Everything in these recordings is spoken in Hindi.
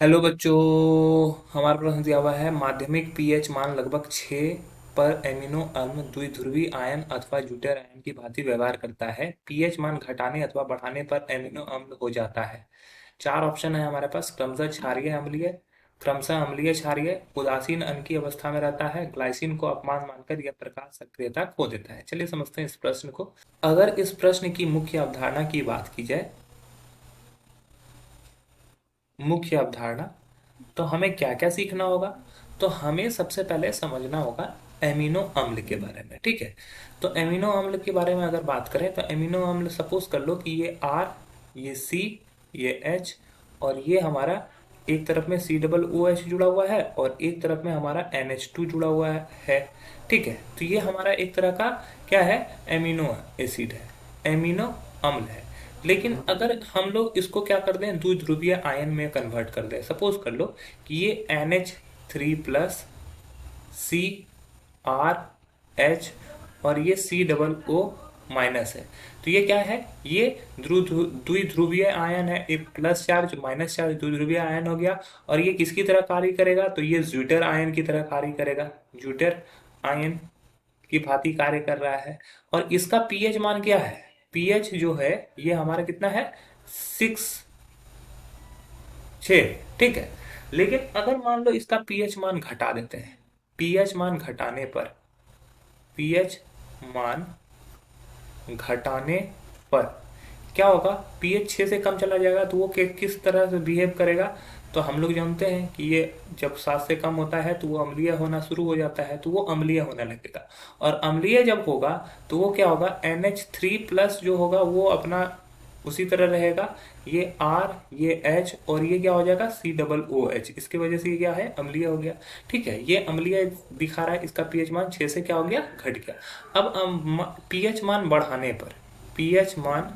हेलो बच्चों। हमारा प्रश्न दिया हुआ है माध्यमिक पीएच मान लगभग 6 पर एमिनो अम्ल द्विध्रुवीय आयन अथवा ज्यूटर आयन की भांति व्यवहार करता है। पीएच मान घटाने अथवा बढ़ाने पर एमिनो अम्ल हो जाता है। चार ऑप्शन है हमारे पास। क्रमशः क्षारीय अम्लीय, क्रमशः अम्लीय क्षारीय, उदासीन अन की अवस्था में रहता है, ग्लाइसिन को अपमान मानकर यह प्रकाश सक्रियता खो देता है। चलिए समझते हैं इस प्रश्न को। अगर इस प्रश्न की मुख्य अवधारणा की बात की जाए, मुख्य अवधारणा, तो हमें क्या क्या सीखना होगा। तो हमें सबसे पहले समझना होगा एमिनो अम्ल के बारे में। ठीक है, तो एमिनो अम्ल के बारे में अगर बात करें तो एमिनो अम्ल सपोज कर लो कि ये आर, ये सी, ये एच, और ये हमारा एक तरफ में सी डबल ओ एच जुड़ा हुआ है और एक तरफ में हमारा एन एच टू जुड़ा हुआ है। ठीक है, तो ये हमारा एक तरह का क्या है, एमिनो एसिड है, एमिनो अम्ल है। लेकिन अगर हम लोग इसको क्या कर दें, द्विध्रुवीय आयन में कन्वर्ट कर दें, सपोज कर लो कि ये NH3+ सी आर एच और ये C+O- है, तो ये क्या है, ये द्विध्रुवीय आयन है। एक प्लस चार्ज माइनस चार्ज द्विध्रुवीय आयन हो गया। और ये किसकी तरह कार्य करेगा, तो ये ज्यूटर आयन की तरह कार्य करेगा, ज्यूटर आयन की भांति कार्य कर रहा है। और इसका पीएच मान क्या है, पीएच जो है ये हमारा कितना है, 6। ठीक है, लेकिन अगर मान लो इसका पीएच मान घटा देते हैं, पीएच मान घटाने पर, पीएच मान घटाने पर क्या होगा, पीएच 6 से कम चला जाएगा तो वो किस तरह से बिहेव करेगा। तो हम लोग जानते हैं कि ये जब 7 से कम होता है तो वो अम्लीय होना शुरू हो जाता है, तो वो अम्लीय होने लगेगा। और अम्लीय जब होगा तो वो क्या होगा, NH3+ जो होगा वो अपना उसी तरह रहेगा, ये R, ये H और ये क्या हो जाएगा, C+OH। इसकी वजह से ये क्या है, अम्लीय हो गया। ठीक है, ये अम्लीय दिखा रहा है, इसका पीएच मान 6 से क्या हो गया, घट गया। अब पीएच मान बढ़ाने पर, पीएच मान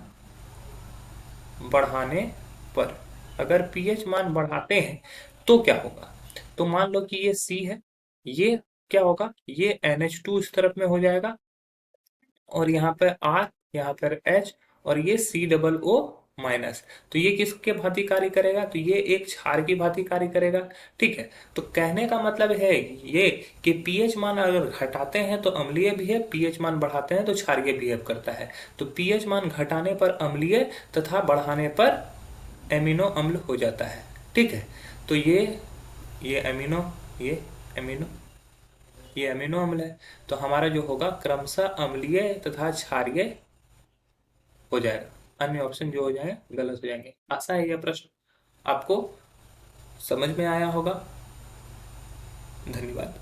बढ़ाने पर, अगर पीएच मान बढ़ाते हैं तो क्या होगा। तो मान लो कि ये सी है, ये क्या होगा, ये NH2 इस तरफ में हो जाएगा, और यहाँ पर आर, यहाँ पर एच, और ये C+O-। तो ये किसके भांति कार्य करेगा, तो ये एक क्षार की भांति कार्य करेगा। ठीक है, तो कहने का मतलब है ये कि पीएच मान अगर घटाते हैं तो अम्लीय बिहेव, पीएच मान बढ़ाते हैं तो क्षारीय बिहेव करता है। तो पीएच मान घटाने पर अम्लीय तथा बढ़ाने पर एमिनो अम्ल हो जाता है। ठीक है, तो ये एमिनो, ये एमिनो, ये अमीनो अम्ल है। तो हमारा जो होगा क्रमशः अम्लीय तथा क्षारीय हो जाएगा। अन्य ऑप्शन जो हो जाए गलत हो जाएंगे। आशा है यह प्रश्न आपको समझ में आया होगा। धन्यवाद।